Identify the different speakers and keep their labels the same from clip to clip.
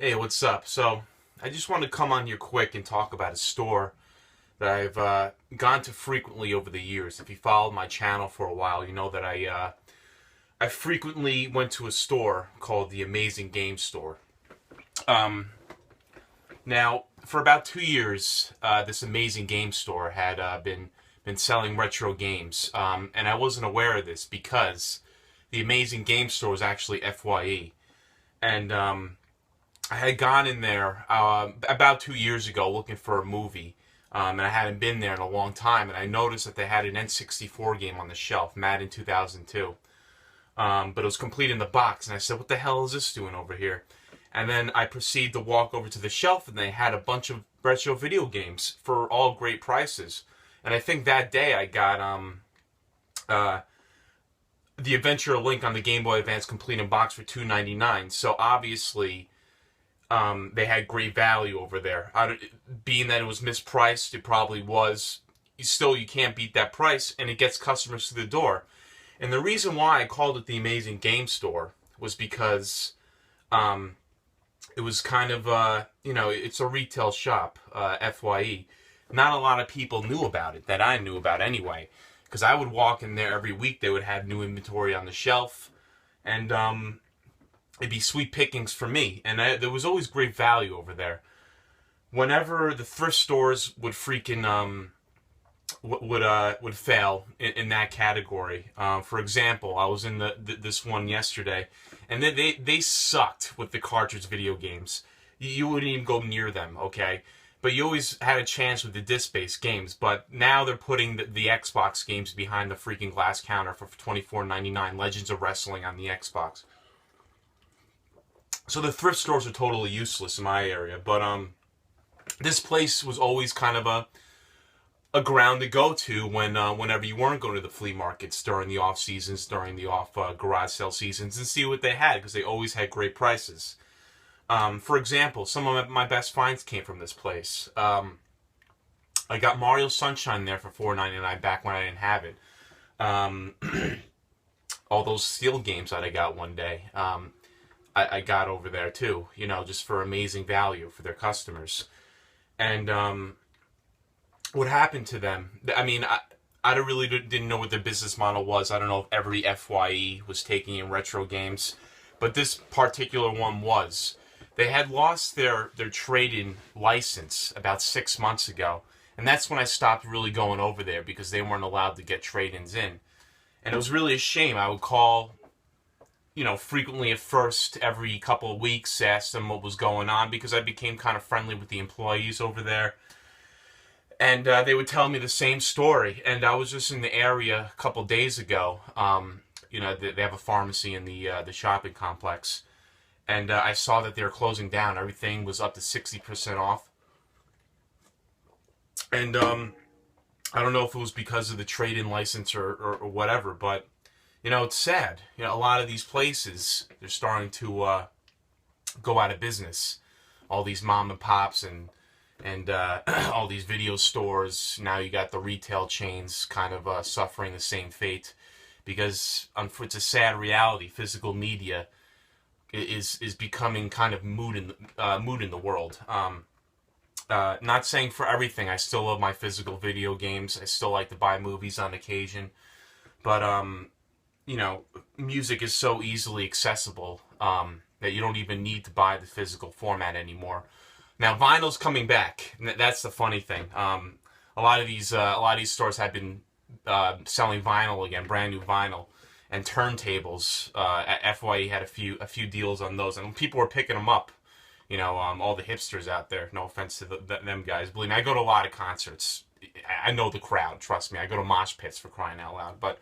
Speaker 1: Hey, what's up? So, I just want to come on here quick and talk about a store that I've gone to frequently over the years. If you followed my channel for a while, you know that I frequently went to a store called the Amazing Game Store. Um, Now, for about 2 years, this Amazing Game Store had been selling retro games, and I wasn't aware of this because the Amazing Game Store was actually FYE, and I had gone in there about 2 years ago looking for a movie, and I hadn't been there in a long time. And I noticed that they had an N64 game on the shelf, Madden 2002, but it was complete in the box. And I said, "What the hell is this doing over here?" And then I proceeded to walk over to the shelf, and they had a bunch of retro video games for all great prices. And I think that day I got uh, the Adventure Link on the Game Boy Advance complete in box for $2.99. So obviously they had great value over there. Being that it was mispriced, it probably was. Still, you can't beat that price, and it gets customers to the door. And the reason why I called it the Amazing Game Store was because it was kind of, it's a retail shop, FYE. Not a lot of people knew about it, that I knew about anyway. Because I would walk in there every week, they would have new inventory on the shelf. And it'd be sweet pickings for me, and there was always great value over there. Whenever the thrift stores would freaking would fail in that category. For example, I was in this one yesterday, and they sucked with the cartridge video games. You wouldn't even go near them, okay? But you always had a chance with the disc-based games. But now they're putting the Xbox games behind the freaking glass counter for $24.99. Legends of Wrestling on the Xbox. So the thrift stores are totally useless in my area, but this place was always kind of a ground to go to whenever you weren't going to the flea markets during the off seasons, during the off garage sale seasons, and see what they had, because they always had great prices. For example, some of my best finds came from this place. I got Mario Sunshine there for $4.99 back when I didn't have it. All those Steel games that I got one day. I got over there too, just for amazing value for their customers. And what happened to them? I mean, I really didn't know what their business model was. I don't know if every FYE was taking in retro games, but this particular one was. They had lost their trade-in license about 6 months ago, and that's when I stopped really going over there because they weren't allowed to get trade-ins in. And it was really a shame. I would call frequently at first, every couple of weeks, asked them what was going on because I became kind of friendly with the employees over there. And they would tell me the same story. And I was just in the area a couple days ago. They have a pharmacy in the shopping complex. And I saw that they were closing down. Everything was up to 60% off. And I don't know if it was because of the trade-in license or whatever, but it's sad. A lot of these places, they're starting to go out of business. All these mom and pops and all these video stores. Now you got the retail chains kind of suffering the same fate because it's a sad reality. Physical media is becoming kind of mood in the world. Not saying for everything. I still love my physical video games. I still like to buy movies on occasion, but music is so easily accessible that you don't even need to buy the physical format anymore. Now, vinyl's coming back. That's the funny thing. A lot of these stores have been selling vinyl again, brand new vinyl, and turntables. FYE had a few deals on those, and people were picking them up. All the hipsters out there. No offense to them guys. Believe me, I go to a lot of concerts. I know the crowd. Trust me, I go to mosh pits, for crying out loud. But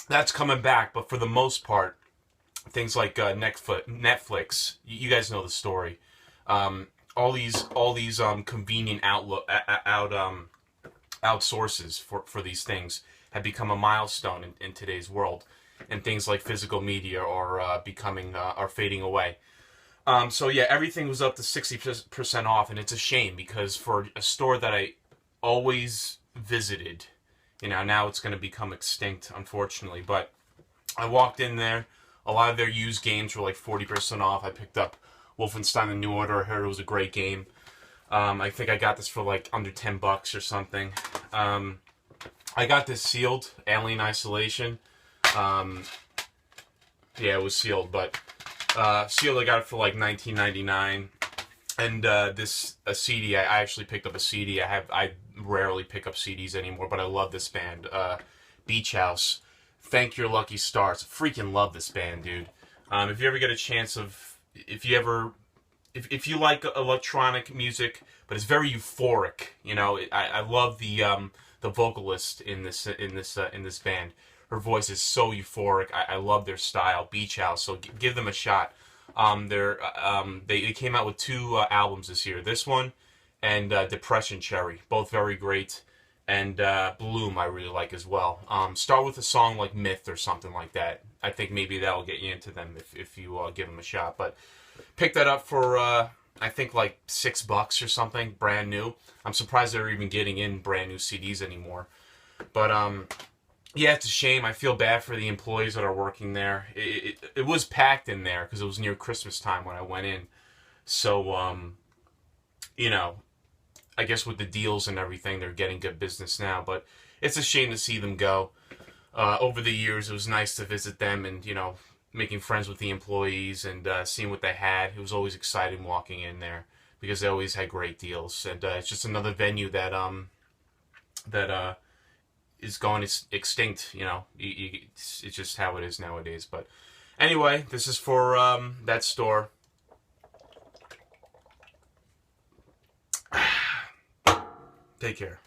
Speaker 1: that's coming back, but for the most part, things like Netflix, you guys know the story. All these convenient outsources for these things have become a milestone in today's world, and things like physical media are fading away. So yeah, everything was up to 60% off, and it's a shame because for a store that I always visited. Now it's going to become extinct, unfortunately. But I walked in there A lot of their used games were like 40% off. I picked up Wolfenstein: The New Order. I heard it was a great game. I think I got this for like under $10 or something. I got this sealed, Alien Isolation. Yeah, it was sealed, but sealed I got it for like $19.99. And this a CD. I actually picked up a CD. I rarely pick up CDs anymore, but I love this band. Beach House. Thank Your Lucky Stars. Freaking love this band, dude. If you ever get a chance of, if you like electronic music, but it's very euphoric, you know, I love the vocalist in this band. Her voice is so euphoric. I love their style. Beach House. So give them a shot. They came out with 2 albums this year. This one and Depression Cherry, both very great. And Bloom I really like as well. Start with a song like Myth or something like that. I think maybe that'll get you into them if you give them a shot. But pick that up for I think like $6 or something, brand new. I'm surprised they're even getting in brand new CDs anymore. But yeah, it's a shame. I feel bad for the employees that are working there. It was packed in there because it was near Christmas time when I went in. So, you know, I guess with the deals and everything, they're getting good business now. But it's a shame to see them go. Over the years, it was nice to visit them and, you know, making friends with the employees and seeing what they had. It was always exciting walking in there because they always had great deals. And it's just another venue that is going extinct, you know. It's just how it is nowadays. But anyway, this is for that store. Take care.